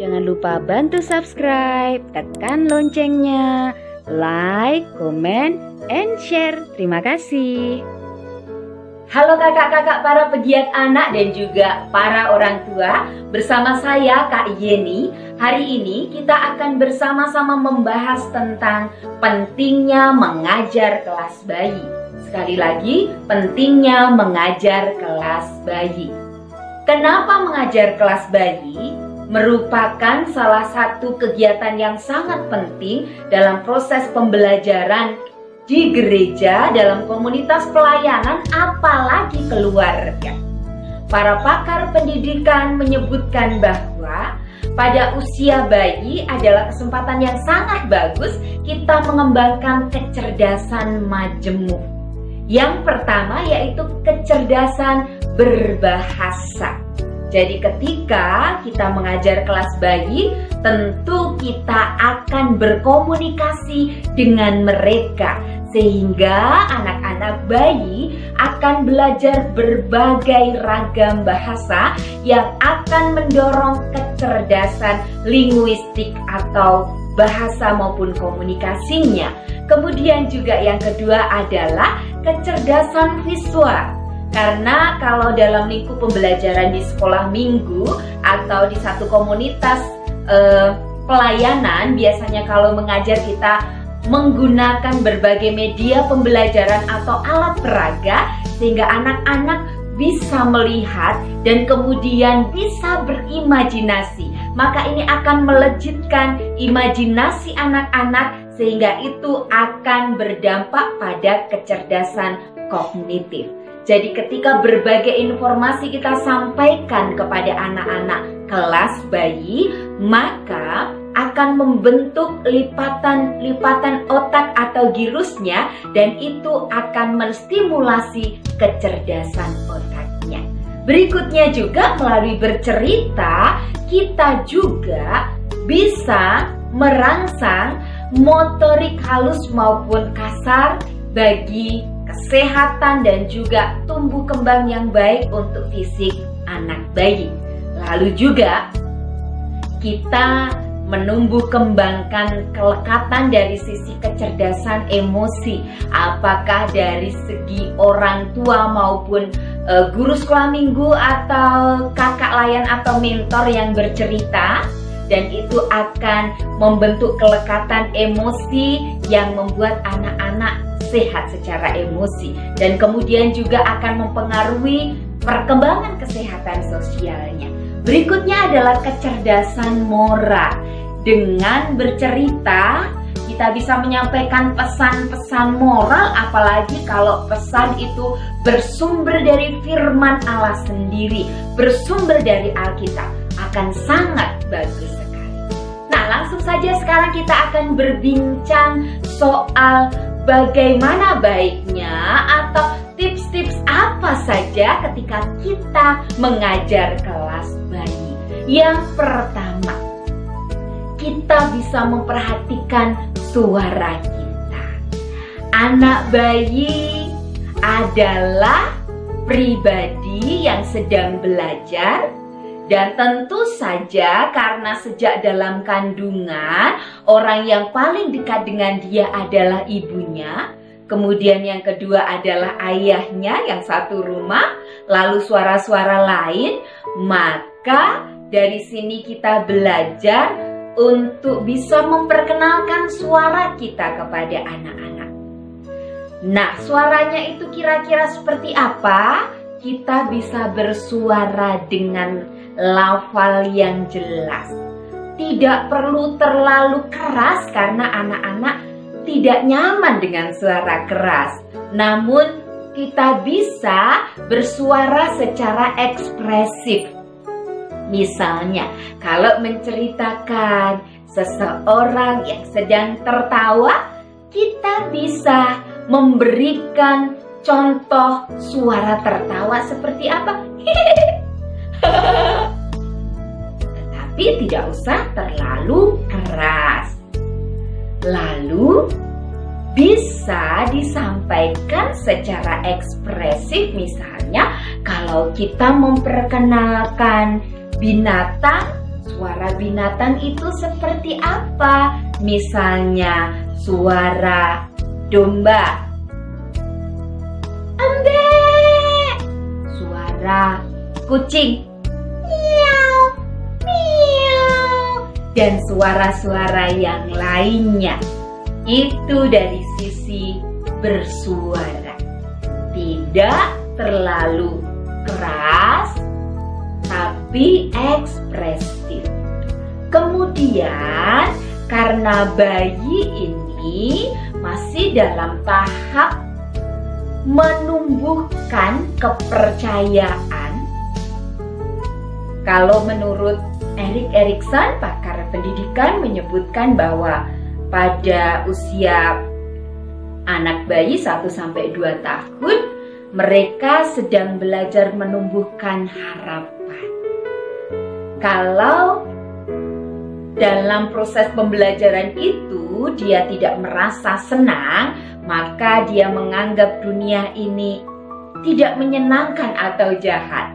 Jangan lupa bantu subscribe, tekan loncengnya, like, comment, and share. Terima kasih. Halo kakak-kakak para pegiat anak dan juga para orang tua. Bersama saya Kak Yeni. Hari ini kita akan bersama-sama membahas tentang pentingnya mengajar kelas bayi. Sekali lagi, pentingnya mengajar kelas bayi. Kenapa mengajar kelas bayi? Merupakan salah satu kegiatan yang sangat penting dalam proses pembelajaran di gereja, dalam komunitas pelayanan, apalagi keluarga. Para pakar pendidikan menyebutkan bahwa pada usia bayi adalah kesempatan yang sangat bagus kita mengembangkan kecerdasan majemuk. Yang pertama yaitu kecerdasan berbahasa. Jadi ketika kita mengajar kelas bayi, tentu kita akan berkomunikasi dengan mereka, sehingga anak-anak bayi akan belajar berbagai ragam bahasa yang akan mendorong kecerdasan linguistik atau bahasa maupun komunikasinya. Kemudian juga yang kedua adalah kecerdasan visual. Karena kalau dalam lingkup pembelajaran di sekolah minggu atau di satu komunitas pelayanan, biasanya kalau mengajar kita menggunakan berbagai media pembelajaran atau alat peraga, sehingga anak-anak bisa melihat dan kemudian bisa berimajinasi. Maka ini akan melejitkan imajinasi anak-anak, sehingga itu akan berdampak pada kecerdasan kognitif. Jadi ketika berbagai informasi kita sampaikan kepada anak-anak kelas bayi, maka akan membentuk lipatan-lipatan otak atau girusnya, dan itu akan menstimulasi kecerdasan otaknya. Berikutnya juga melalui bercerita, kita juga bisa merangsang motorik halus maupun kasar bagi kesehatan dan juga tumbuh kembang yang baik untuk fisik anak bayi. Lalu juga kita menumbuh kembangkan kelekatan dari sisi kecerdasan emosi, apakah dari segi orang tua maupun guru sekolah minggu atau kakak layan atau mentor yang bercerita, dan itu akan membentuk kelekatan emosi yang membuat anak-anak sehat secara emosi, dan kemudian juga akan mempengaruhi perkembangan kesehatan sosialnya. Berikutnya adalah kecerdasan moral. Dengan bercerita, kita bisa menyampaikan pesan-pesan moral, apalagi kalau pesan itu bersumber dari firman Allah sendiri, bersumber dari Alkitab, akan sangat bagus sekali. Nah, langsung saja sekarang kita akan berbincang soal bagaimana baiknya atau tips-tips apa saja ketika kita mengajar kelas bayi. Yang pertama, kita bisa memperhatikan suara kita. Anak bayi adalah pribadi yang sedang belajar. Dan tentu saja karena sejak dalam kandungan, orang yang paling dekat dengan dia adalah ibunya. Kemudian yang kedua adalah ayahnya yang satu rumah. Lalu suara-suara lain. Maka dari sini kita belajar untuk bisa memperkenalkan suara kita kepada anak-anak. Nah, suaranya itu kira-kira seperti apa? Kita bisa bersuara dengan lafal yang jelas. Tidak perlu terlalu keras karena anak-anak tidak nyaman dengan suara keras. Namun kita bisa bersuara secara ekspresif. Misalnya, kalau menceritakan seseorang yang sedang tertawa, kita bisa memberikan contoh suara tertawa seperti apa? Tetapi tidak usah terlalu keras. Lalu bisa disampaikan secara ekspresif, misalnya kalau kita memperkenalkan binatang, suara binatang itu seperti apa? Misalnya suara domba, embe. Suara kucing, miau, miau. Dan suara-suara yang lainnya. Itu dari sisi bersuara. Tidak terlalu keras, tapi ekspresif. Kemudian karena bayi ini masih dalam tahap menumbuhkan kepercayaan. Kalau menurut Erik Erikson, pakar pendidikan, menyebutkan bahwa pada usia anak bayi 1-2 tahun, mereka sedang belajar menumbuhkan harapan. Kalau dalam proses pembelajaran itu dia tidak merasa senang, maka dia menganggap dunia ini tidak menyenangkan atau jahat.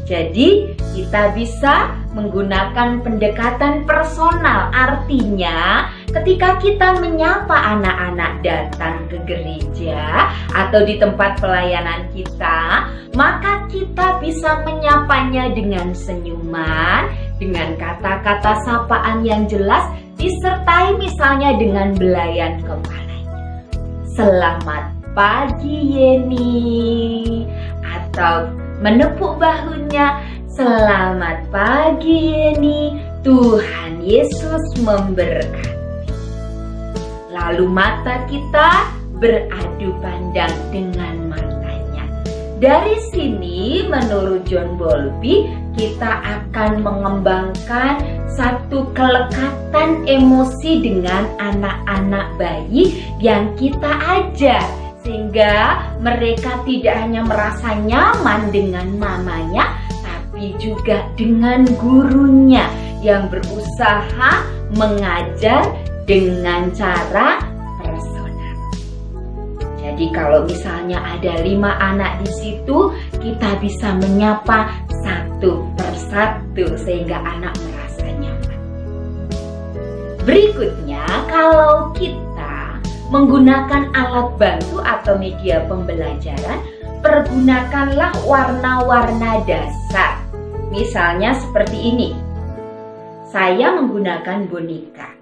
Jadi kita bisa menggunakan pendekatan personal. Artinya ketika kita menyapa anak-anak datang ke gereja atau di tempat pelayanan kita, maka kita bisa menyapanya dengan senyuman, dengan kata-kata sapaan yang jelas, disertai misalnya dengan belayan kepalanya. Selamat pagi Yeni, atau menepuk bahunya, selamat pagi Yeni, Tuhan Yesus memberkati. Lalu mata kita beradu pandang dengan matanya. Dari sini menurut John Bowlby, kita akan mengembangkan satu kelekatan emosi dengan anak-anak bayi yang kita ajar, sehingga mereka tidak hanya merasa nyaman dengan mamanya, tapi juga dengan gurunya yang berusaha mengajar dengan cara personal. Jadi kalau misalnya ada 5 anak di situ, kita bisa menyapa satu persatu sehingga anak merasa nyaman. Berikutnya, kalau kita menggunakan alat bantu atau media pembelajaran, pergunakanlah warna-warna dasar. Misalnya seperti ini. Saya menggunakan boneka.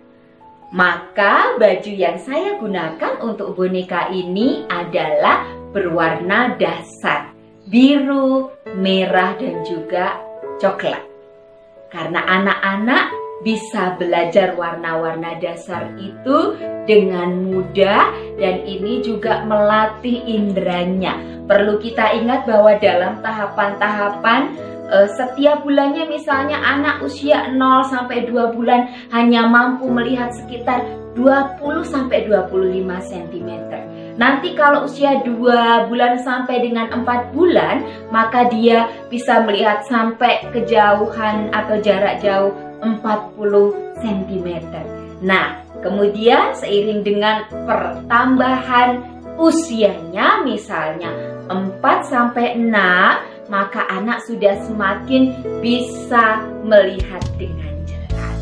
Maka baju yang saya gunakan untuk boneka ini adalah berwarna dasar, biru, merah, dan juga coklat. Karena anak-anak bisa belajar warna-warna dasar itu dengan mudah, dan ini juga melatih inderanya. Perlu kita ingat bahwa dalam tahapan-tahapan setiap bulannya, misalnya anak usia 0-2 bulan hanya mampu melihat sekitar 20-25 cm. Nanti kalau usia 2 bulan sampai dengan 4 bulan, maka dia bisa melihat sampai kejauhan atau jarak jauh 40 cm. Nah, kemudian seiring dengan pertambahan usianya, misalnya 4-6, maka anak sudah semakin bisa melihat dengan jelas.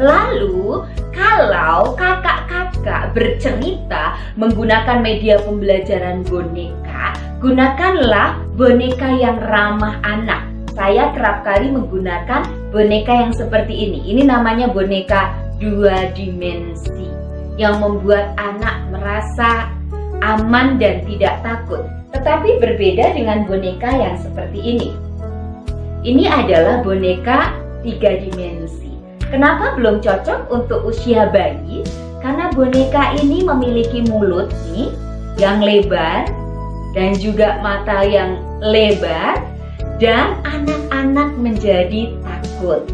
Lalu, kalau kakak-kakak bercerita menggunakan media pembelajaran boneka, gunakanlah boneka yang ramah anak. Saya kerap kali menggunakan boneka yang seperti ini. Ini namanya boneka 2 dimensi yang membuat anak merasa aman dan tidak takut. Tetapi berbeda dengan boneka yang seperti ini. Ini adalah boneka 3 dimensi. Kenapa belum cocok untuk usia bayi? Karena boneka ini memiliki mulut nih yang lebar dan juga mata yang lebar, dan anak-anak menjadi takut.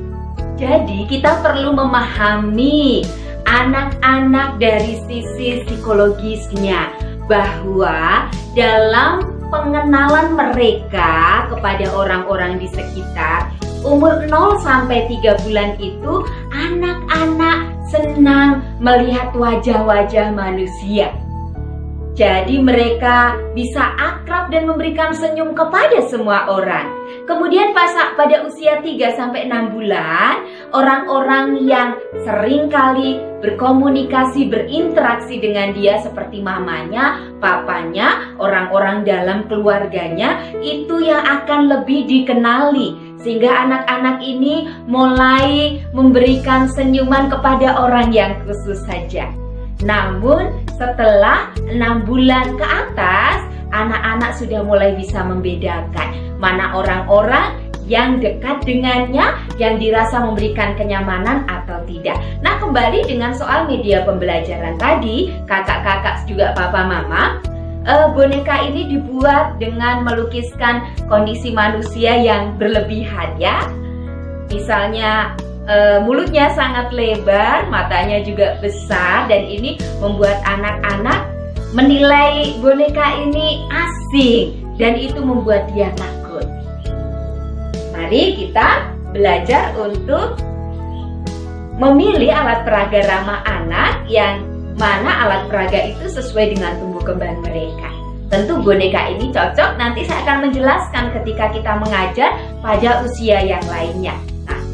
Jadi kita perlu memahami anak-anak dari sisi psikologisnya, bahwa dalam pengenalan mereka kepada orang-orang di sekitar, umur 0-3 bulan itu anak-anak senang melihat wajah-wajah manusia. Jadi mereka bisa akrab dan memberikan senyum kepada semua orang. Kemudian pada usia 3-6 bulan, orang-orang yang sering kali berkomunikasi, berinteraksi dengan dia seperti mamanya, papanya, orang-orang dalam keluarganya, itu yang akan lebih dikenali. Sehingga anak-anak ini mulai memberikan senyuman kepada orang yang khusus saja. Namun setelah 6 bulan ke atas, anak-anak sudah mulai bisa membedakan mana orang-orang yang dekat dengannya, yang dirasa memberikan kenyamanan atau tidak. Nah, kembali dengan soal media pembelajaran tadi, kakak-kakak juga papa mama, boneka ini dibuat dengan melukiskan kondisi manusia yang berlebihan ya. Misalnya mulutnya sangat lebar, matanya juga besar, dan ini membuat anak-anak menilai boneka ini asing dan itu membuat dia takut. Mari kita belajar untuk memilih alat peraga ramah anak, yang mana alat peraga itu sesuai dengan tumbuh kembang mereka. Tentu boneka ini cocok, nanti saya akan menjelaskan ketika kita mengajar pada usia yang lainnya.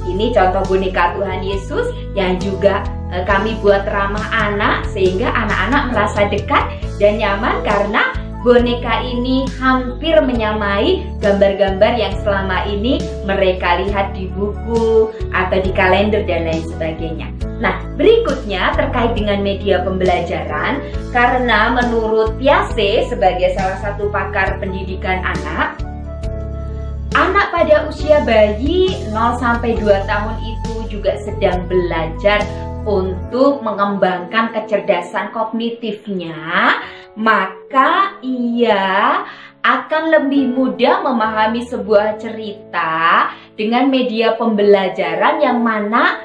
Ini contoh boneka Tuhan Yesus yang juga kami buat ramah anak, sehingga anak-anak merasa dekat dan nyaman karena boneka ini hampir menyamai gambar-gambar yang selama ini mereka lihat di buku atau di kalender dan lain sebagainya. Nah, berikutnya terkait dengan media pembelajaran, karena menurut Piaget sebagai salah satu pakar pendidikan anak pada usia bayi 0-2 tahun itu juga sedang belajar untuk mengembangkan kecerdasan kognitifnya, maka ia akan lebih mudah memahami sebuah cerita dengan media pembelajaran yang mana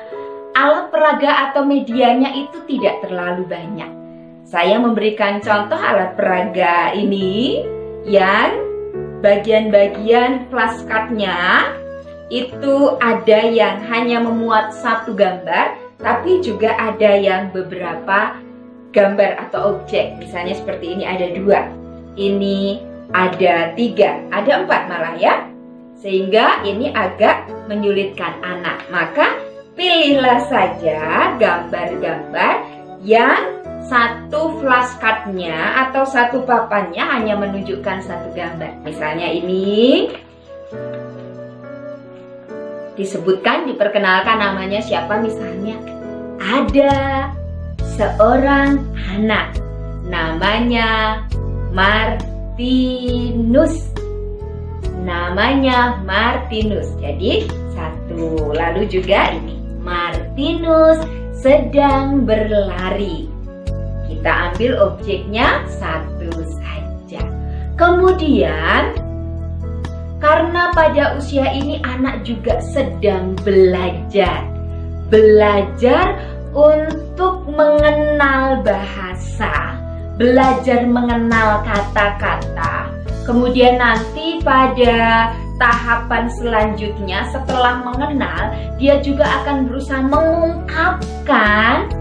alat peraga atau medianya itu tidak terlalu banyak. Saya memberikan contoh alat peraga ini yang bagian-bagian flashcardnya itu ada yang hanya memuat satu gambar, tapi juga ada yang beberapa gambar atau objek. Misalnya seperti ini ada 2, ini ada 3, ada 4 malah ya. Sehingga ini agak menyulitkan anak. Maka pilihlah saja gambar-gambar yang satu flashcardnya atau satu papannya hanya menunjukkan satu gambar. Misalnya ini disebutkan, diperkenalkan namanya siapa, misalnya ada seorang anak namanya Martinus. Namanya Martinus. Jadi satu. Lalu juga ini Martinus sedang berlari. Kita ambil objeknya satu saja. Kemudian karena pada usia ini anak juga sedang belajar untuk mengenal bahasa, belajar mengenal kata-kata. Kemudian nanti pada tahapan selanjutnya setelah mengenal, dia juga akan berusaha mengungkapkan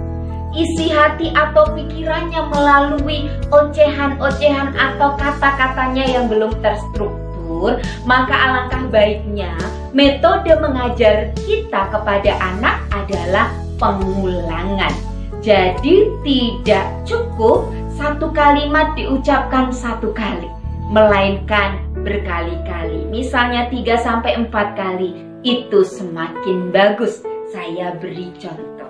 isi hati atau pikirannya melalui ocehan-ocehan atau kata-katanya yang belum terstruktur. Maka alangkah baiknya metode mengajar kita kepada anak adalah pengulangan. Jadi tidak cukup satu kalimat diucapkan satu kali, melainkan berkali-kali. Misalnya 3-4 kali, itu semakin bagus. Saya beri contoh.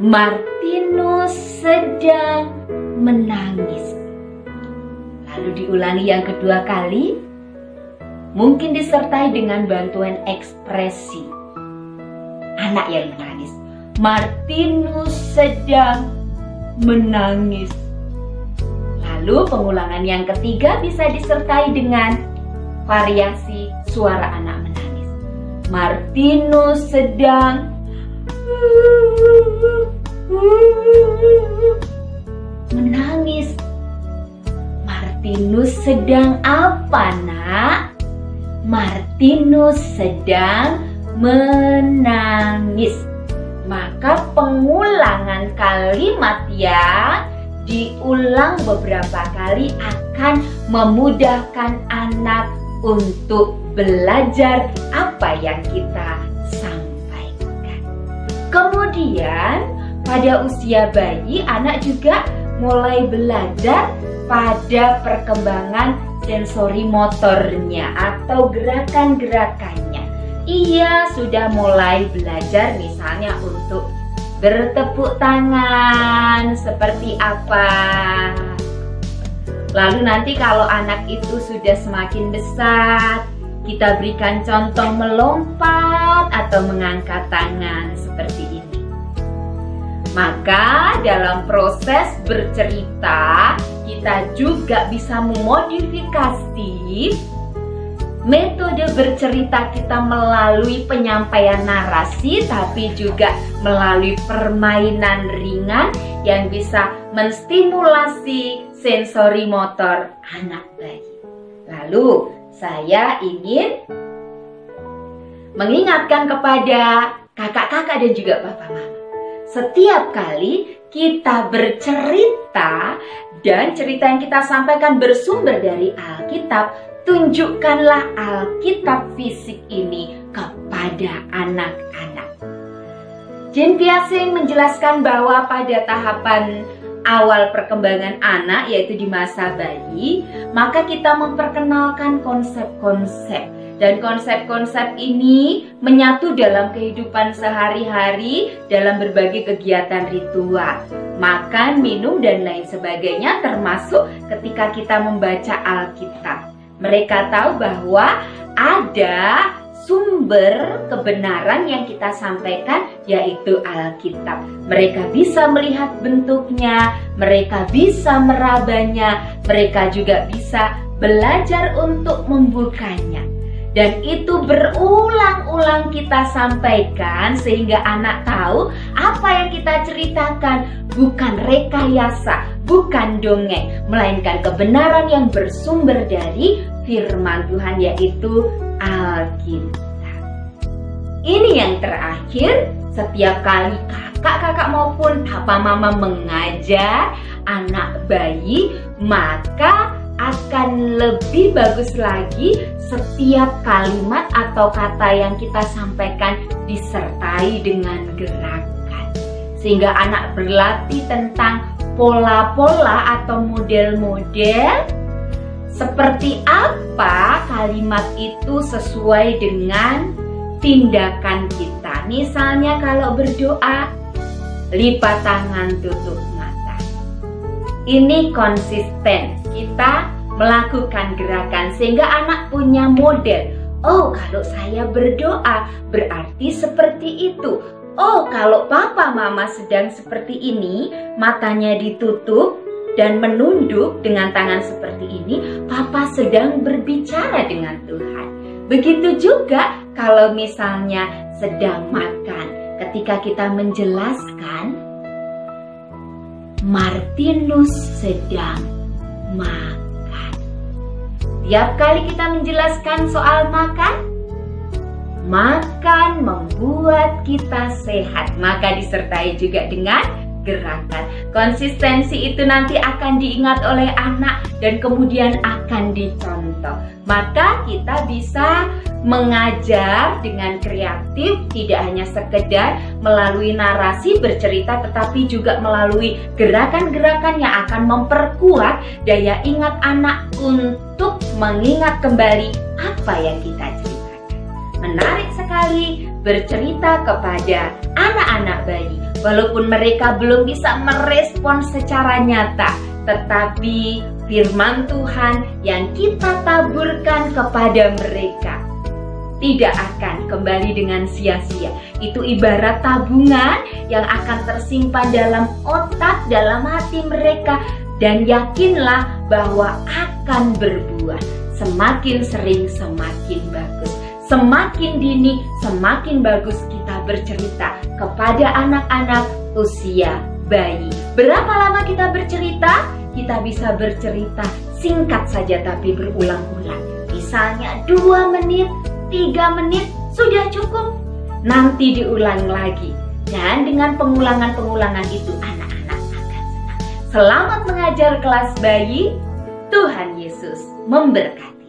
Martinus sedang menangis. Lalu diulangi yang kedua kali, mungkin disertai dengan bantuan ekspresi anak yang menangis. Martinus sedang menangis. Lalu pengulangan yang ketiga bisa disertai dengan variasi suara anak menangis. Martinus sedang menangis. Martinus sedang apa, Nak? Martinus sedang menangis. Maka pengulangan kalimat yang diulang beberapa kali akan memudahkan anak untuk belajar apa yang kita sampaikan. Kemudian pada usia bayi, anak juga mulai belajar pada perkembangan sensori motornya atau gerakan-gerakannya. Ia sudah mulai belajar misalnya untuk bertepuk tangan seperti apa. Lalu nanti kalau anak itu sudah semakin besar, kita berikan contoh melompat atau mengangkat tangan seperti ini. Maka dalam proses bercerita, kita juga bisa memodifikasi metode bercerita kita melalui penyampaian narasi, tapi juga melalui permainan ringan yang bisa menstimulasi sensori motor anak bayi. Lalu saya ingin mengingatkan kepada kakak-kakak dan juga bapak mama, setiap kali kita bercerita dan cerita yang kita sampaikan bersumber dari Alkitab, tunjukkanlah Alkitab fisik ini kepada anak-anak. Jean Piaget menjelaskan bahwa pada tahapan awal perkembangan anak, yaitu di masa bayi, maka kita memperkenalkan konsep-konsep. Dan konsep-konsep ini menyatu dalam kehidupan sehari-hari dalam berbagai kegiatan ritual. Makan, minum, dan lain sebagainya, termasuk ketika kita membaca Alkitab. Mereka tahu bahwa ada sumber kebenaran yang kita sampaikan, yaitu Alkitab. Mereka bisa melihat bentuknya, mereka bisa merabanya, mereka juga bisa belajar untuk membukanya. Dan itu berulang-ulang kita sampaikan sehingga anak tahu apa yang kita ceritakan bukan rekayasa, bukan dongeng, melainkan kebenaran yang bersumber dari firman Tuhan, yaitu Alkitab. Ini yang terakhir, setiap kali kakak-kakak maupun papa mama mengajar anak bayi, maka akan lebih bagus lagi setiap kalimat atau kata yang kita sampaikan disertai dengan gerakan, sehingga anak berlatih tentang pola-pola atau model-model seperti apa kalimat itu sesuai dengan tindakan kita. Misalnya kalau berdoa, lipat tangan, tutup mata. Ini konsisten, kita melakukan gerakan sehingga anak punya model. Oh, kalau saya berdoa berarti seperti itu. Oh, kalau papa mama sedang seperti ini, matanya ditutup dan menunduk dengan tangan seperti ini, papa sedang berbicara dengan Tuhan. Begitu juga kalau misalnya sedang makan, ketika kita menjelaskan Martinus sedang makan. Tiap kali kita menjelaskan soal makan, makan membuat kita sehat, maka disertai juga dengan gerakan. Konsistensi itu nanti akan diingat oleh anak dan kemudian akan dicontoh. Maka kita bisa mengajar dengan kreatif, tidak hanya sekedar melalui narasi bercerita, tetapi juga melalui gerakan-gerakan yang akan memperkuat daya ingat anak untuk mengingat kembali apa yang kita ceritakan. Menarik sekali bercerita kepada anak-anak bayi. Walaupun mereka belum bisa merespon secara nyata, tetapi firman Tuhan yang kita taburkan kepada mereka tidak akan kembali dengan sia-sia. Itu ibarat tabungan yang akan tersimpan dalam otak, dalam hati mereka, dan yakinlah bahwa akan berbuah. Semakin sering semakin bagus. Semakin dini semakin bagus kita bercerita kepada anak-anak usia bayi. Berapa lama kita bercerita? Kita bisa bercerita singkat saja tapi berulang-ulang. Misalnya 2 menit, 3 menit sudah cukup. Nanti diulang lagi. Dan dengan pengulangan-pengulangan itu anak-anak akan senang. Selamat mengajar kelas bayi. Tuhan Yesus memberkati.